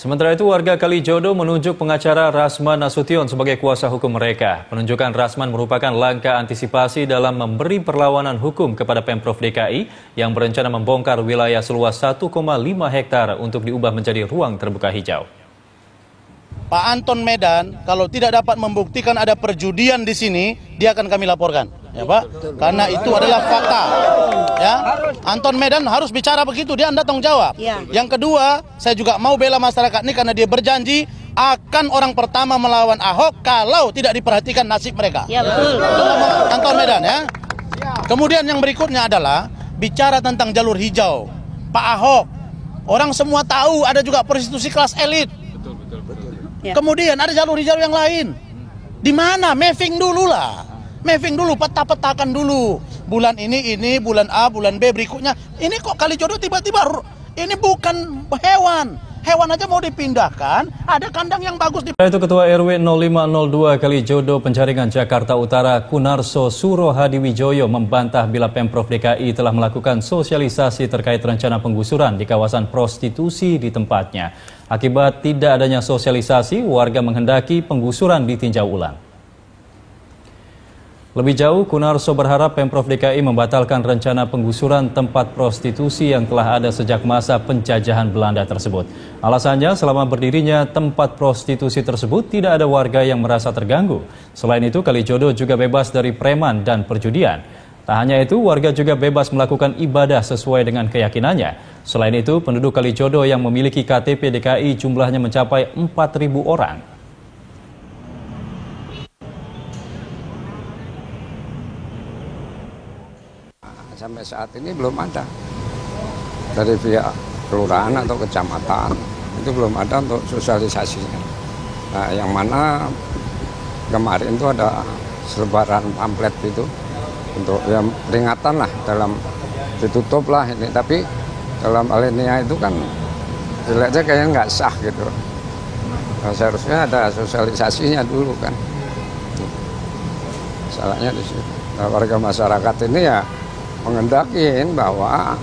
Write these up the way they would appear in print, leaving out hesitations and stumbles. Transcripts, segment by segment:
Sementara itu, warga Kalijodo menunjuk pengacara Rasman Nasution sebagai kuasa hukum mereka. Penunjukan Rasman merupakan langkah antisipasi dalam memberi perlawanan hukum kepada Pemprov DKI yang berencana membongkar wilayah seluas 1,5 hektar untuk diubah menjadi ruang terbuka hijau. Pak Anton Medan kalau tidak dapat membuktikan ada perjudian di sini, dia akan kami laporkan, ya Pak. Karena itu adalah fakta. Ya, Anton Medan harus bicara begitu, dia anda tanggung jawab. Yang kedua, saya juga mau bela masyarakat ini karena dia berjanji akan orang pertama melawan Ahok kalau tidak diperhatikan nasib mereka. Ya betul. Anton Medan ya. Kemudian yang berikutnya adalah bicara tentang jalur hijau. Pak Ahok, orang semua tahu ada juga prostitusi kelas elit. Kemudian ada jalur hijau yang lain. Di mana? Mapping dulu lah. Mapping dulu, peta-petakan dulu. Bulan ini, bulan A, bulan B berikutnya. Ini kok Kalijodo tiba-tiba, ini bukan hewan. Hewan aja mau dipindahkan, ada kandang yang bagus. Itu Ketua RW 0502 Kalijodo Penjaringan Jakarta Utara Kunarso Suro Hadiwijoyo membantah bila Pemprov DKI telah melakukan sosialisasi terkait rencana penggusuran di kawasan prostitusi di tempatnya. Akibat tidak adanya sosialisasi, warga menghendaki penggusuran ditinjau ulang. Lebih jauh, Kunarso berharap Pemprov DKI membatalkan rencana penggusuran tempat prostitusi yang telah ada sejak masa penjajahan Belanda tersebut. Alasannya, selama berdirinya tempat prostitusi tersebut tidak ada warga yang merasa terganggu. Selain itu, Kalijodo juga bebas dari preman dan perjudian. Tak hanya itu, warga juga bebas melakukan ibadah sesuai dengan keyakinannya. Selain itu, penduduk Kalijodo yang memiliki KTP DKI jumlahnya mencapai 4.000 orang. Sampai saat ini belum ada dari pihak kelurahan atau kecamatan, itu belum ada untuk sosialisasinya. Nah, yang mana kemarin itu ada selebaran pamflet itu untuk yang peringatan lah, dalam ditutup lah ini, tapi dalam alinea itu kan jeleknya kayaknya nggak sah gitu. Nah, seharusnya ada sosialisasinya dulu kan. Salahnya di situ. Nah, warga masyarakat ini ya mengendakin bahwa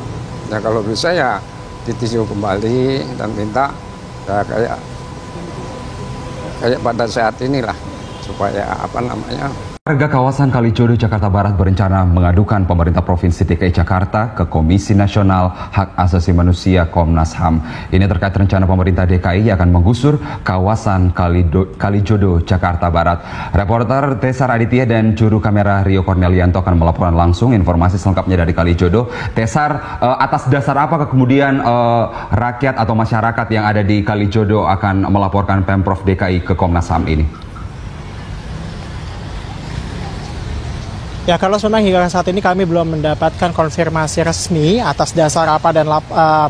ya kalau bisa ya ditinjau kembali dan minta ya kayak pada saat inilah supaya Warga kawasan Kalijodo, Jakarta Barat berencana mengadukan pemerintah Provinsi DKI Jakarta ke Komisi Nasional Hak Asasi Manusia Komnas HAM. Ini terkait rencana pemerintah DKI akan menggusur kawasan Kalijodo, Jakarta Barat. Reporter Tesar Aditya dan juru kamera Rio Cornelianto akan melaporkan langsung informasi selengkapnya dari Kalijodo. Tesar, atas dasar apa kemudian rakyat atau masyarakat yang ada di Kalijodo akan melaporkan Pemprov DKI ke Komnas HAM ini? Ya, Carlos, memang hingga saat ini kami belum mendapatkan konfirmasi resmi atas dasar apa dan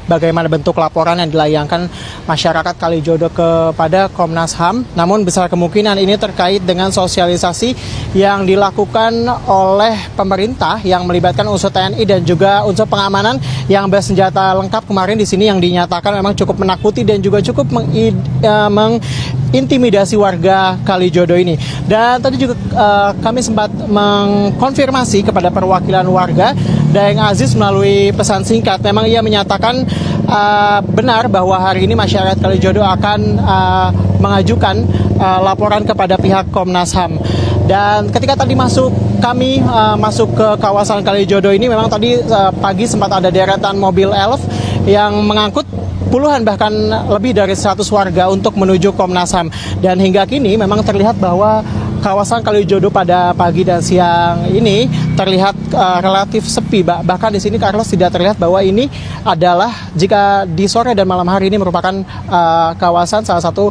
bagaimana bentuk laporan yang dilayangkan masyarakat Kalijodo kepada Komnas HAM. Namun besar kemungkinan ini terkait dengan sosialisasi yang dilakukan oleh pemerintah yang melibatkan unsur TNI dan juga unsur pengamanan yang bersenjata lengkap kemarin di sini, yang dinyatakan memang cukup menakuti dan juga cukup mengintimidasi warga Kalijodo ini. Dan tadi juga kami sempat mengkonfirmasi kepada perwakilan warga, Daeng Aziz, melalui pesan singkat. Memang ia menyatakan benar bahwa hari ini masyarakat Kalijodo akan mengajukan laporan kepada pihak Komnas HAM. Dan ketika tadi kami masuk ke kawasan Kalijodo ini, memang tadi pagi sempat ada deretan mobil elf yang mengangkut puluhan bahkan lebih dari 100 warga untuk menuju Komnas HAM. Dan hingga kini memang terlihat bahwa kawasan Kalijodo pada pagi dan siang ini terlihat relatif sepi. Bahkan di sini, Carlos, tidak terlihat bahwa ini adalah, jika di sore dan malam hari ini, merupakan kawasan salah satu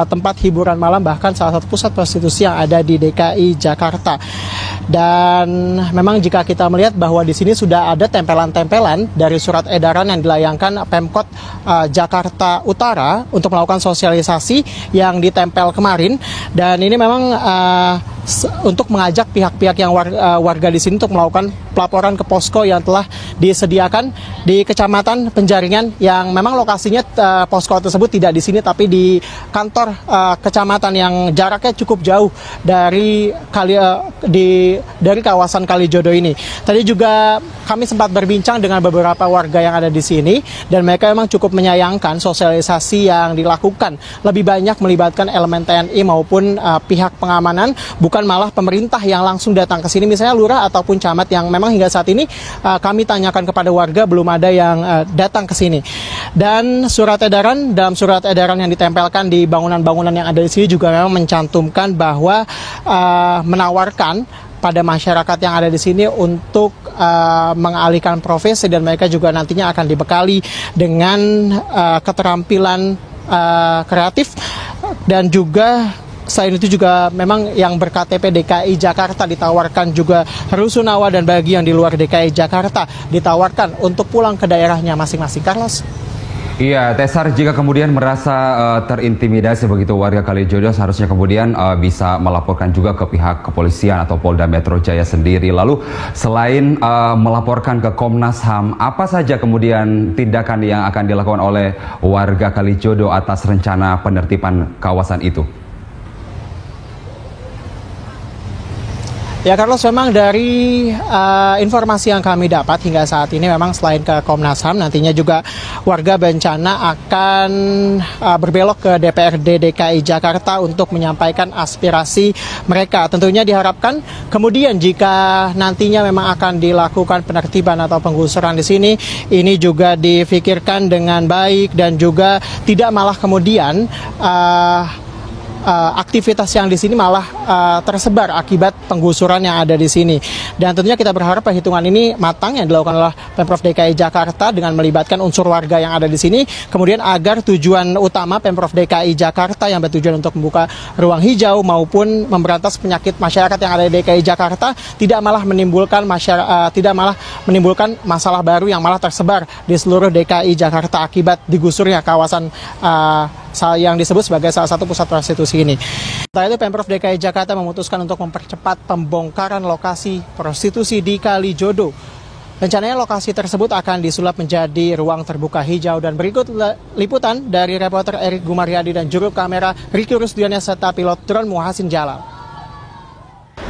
tempat hiburan malam, bahkan salah satu pusat prostitusi yang ada di DKI Jakarta. Dan memang jika kita melihat bahwa di sini sudah ada tempelan-tempelan dari surat edaran yang dilayangkan Pemkot Jakarta Utara untuk melakukan sosialisasi yang ditempel kemarin. Dan ini memang untuk mengajak pihak-pihak yang warga di sini untuk melakukan pelaporan ke posko yang telah disediakan di Kecamatan Penjaringan, yang memang lokasinya posko tersebut tidak di sini tapi di kantor kecamatan yang jaraknya cukup jauh dari kawasan Kalijodo ini. Tadi juga kami sempat berbincang dengan beberapa warga yang ada di sini dan mereka memang cukup menyayangkan sosialisasi yang dilakukan lebih banyak melibatkan elemen TNI maupun pihak pengamanan, bukan malah pemerintah yang langsung datang ke sini, misalnya lurah ataupun camat, yang memang hingga saat ini kami tanyakan kepada warga belum ada yang datang ke sini. Dan dalam surat edaran yang ditempelkan di bangunan-bangunan yang ada di sini juga memang mencantumkan bahwa menawarkan pada masyarakat yang ada di sini untuk mengalihkan profesi, dan mereka juga nantinya akan dibekali dengan keterampilan kreatif. Dan juga selain itu juga memang yang berKTP DKI Jakarta ditawarkan juga rusunawa, dan bagi yang di luar DKI Jakarta ditawarkan untuk pulang ke daerahnya masing-masing. Carlos. Iya, Tesar, jika kemudian merasa terintimidasi begitu warga Kalijodo, seharusnya kemudian bisa melaporkan juga ke pihak kepolisian atau Polda Metro Jaya sendiri. Lalu selain melaporkan ke Komnas HAM, apa saja kemudian tindakan yang akan dilakukan oleh warga Kalijodo atas rencana penertiban kawasan itu? Ya Carlos, memang dari informasi yang kami dapat hingga saat ini memang selain ke Komnas HAM, nantinya juga warga berencana akan berbelok ke DPRD DKI Jakarta untuk menyampaikan aspirasi mereka. Tentunya diharapkan kemudian jika nantinya memang akan dilakukan penertiban atau penggusuran di sini, ini juga difikirkan dengan baik dan juga tidak malah kemudian aktivitas yang di sini malah tersebar akibat penggusuran yang ada di sini. Dan tentunya kita berharap perhitungan ini matang yang dilakukan oleh Pemprov DKI Jakarta dengan melibatkan unsur warga yang ada di sini, kemudian agar tujuan utama Pemprov DKI Jakarta yang bertujuan untuk membuka ruang hijau maupun memberantas penyakit masyarakat yang ada di DKI Jakarta tidak malah menimbulkan masalah baru yang malah tersebar di seluruh DKI Jakarta akibat digusurnya kawasan yang disebut sebagai salah satu pusat prostitusi ini. Setelah itu Pemprov DKI Jakarta memutuskan untuk mempercepat pembongkaran lokasi prostitusi di Kalijodo. Rencananya lokasi tersebut akan disulap menjadi ruang terbuka hijau. Dan berikut liputan dari reporter Erik Gumaryadi dan juru kamera Ricky Rusdiana serta pilot drone Muhasin Jalal.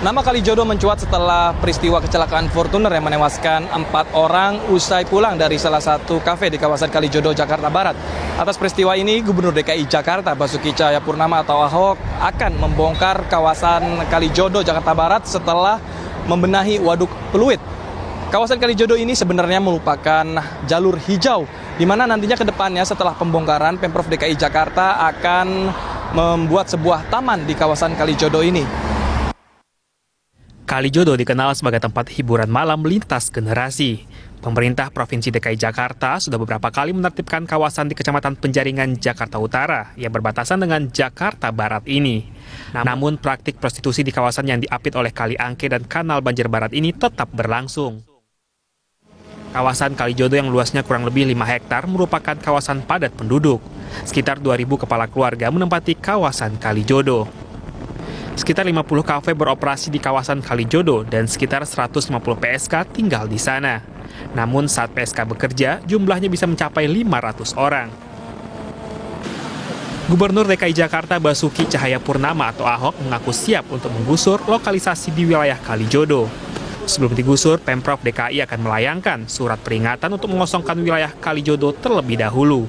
Nama Kalijodo mencuat setelah peristiwa kecelakaan Fortuner yang menewaskan 4 orang usai pulang dari salah satu kafe di kawasan Kalijodo, Jakarta Barat. Atas peristiwa ini, Gubernur DKI Jakarta Basuki Cahayapurnama atau Ahok akan membongkar kawasan Kalijodo, Jakarta Barat setelah membenahi waduk Peluit. Kawasan Kalijodo ini sebenarnya merupakan jalur hijau, di mana nantinya ke depannya setelah pembongkaran, Pemprov DKI Jakarta akan membuat sebuah taman di kawasan Kalijodo ini. Kalijodo dikenal sebagai tempat hiburan malam lintas generasi. Pemerintah Provinsi DKI Jakarta sudah beberapa kali menertibkan kawasan di Kecamatan Penjaringan, Jakarta Utara yang berbatasan dengan Jakarta Barat ini. Namun praktik prostitusi di kawasan yang diapit oleh Kali Angke dan Kanal Banjir Barat ini tetap berlangsung. Kawasan Kalijodo yang luasnya kurang lebih 5 hektar merupakan kawasan padat penduduk. Sekitar 2.000 kepala keluarga menempati kawasan Kalijodo. Sekitar 50 kafe beroperasi di kawasan Kalijodo dan sekitar 150 PSK tinggal di sana. Namun saat PSK bekerja, jumlahnya bisa mencapai 500 orang. Gubernur DKI Jakarta Basuki Cahayapurnama atau Ahok mengaku siap untuk menggusur lokalisasi di wilayah Kalijodo. Sebelum digusur, Pemprov DKI akan melayangkan surat peringatan untuk mengosongkan wilayah Kalijodo terlebih dahulu.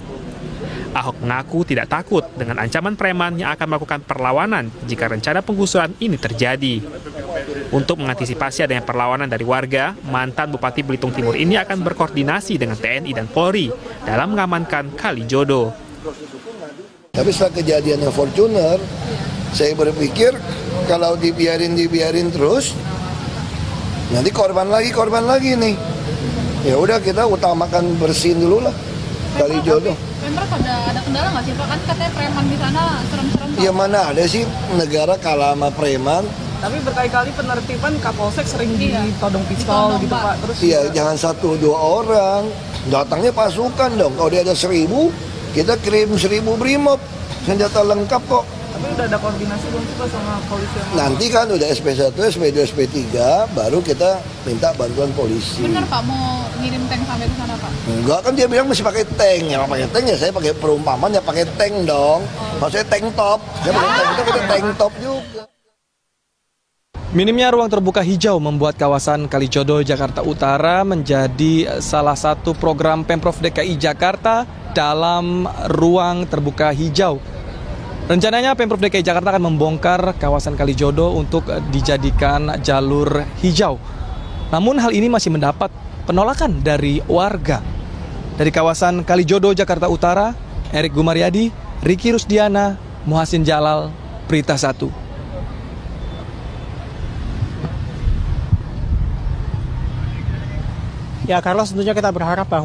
Ahok mengaku tidak takut dengan ancaman preman yang akan melakukan perlawanan jika rencana penggusuran ini terjadi. Untuk mengantisipasi adanya perlawanan dari warga, mantan Bupati Belitung Timur ini akan berkoordinasi dengan TNI dan Polri dalam mengamankan Kalijodo. Tapi setelah kejadiannya Fortuner, saya berpikir kalau dibiarin terus, nanti korban lagi nih. Ya udah, kita utamakan bersihin dulu lah Kalijodo. Pemprov ada kendala nggak sih Pak? Kan katanya preman di sana serem-serem. Ya mana ada sih negara kalah sama preman. Tapi berkali-kali penertiban Kapolsek sering ditodong pistol gitu Pak. Terus iya, jangan 1-2 orang. Datangnya pasukan dong. Kalau dia ada 1.000, kita kirim 1.000 brimob. Senjata lengkap kok. Tapi udah ada koordinasi belum sih Pak sama polisi? Nanti kan udah SP1, SP2, SP3, baru kita minta bantuan polisi. Bener Pak, mau ngirim tank sampai ke sana Pak? Enggak, kan dia bilang mesti pakai tank. Ya pakai tank ya saya pakai perumpamaan ya pakai tank dong. Maksudnya tank top. Saya pakai tank itu kita tank top juga. Minimnya ruang terbuka hijau membuat kawasan Kalijodo, Jakarta Utara menjadi salah satu program Pemprov DKI Jakarta dalam ruang terbuka hijau. Rencananya Pemprov DKI Jakarta akan membongkar kawasan Kalijodo untuk dijadikan jalur hijau. Namun hal ini masih mendapat penolakan dari warga. Dari kawasan Kalijodo, Jakarta Utara, Erik Gumaryadi, Riki Rusdiana, Muhasin Jalal, Berita 1. Ya Carlos, tentunya kita berharap bahwa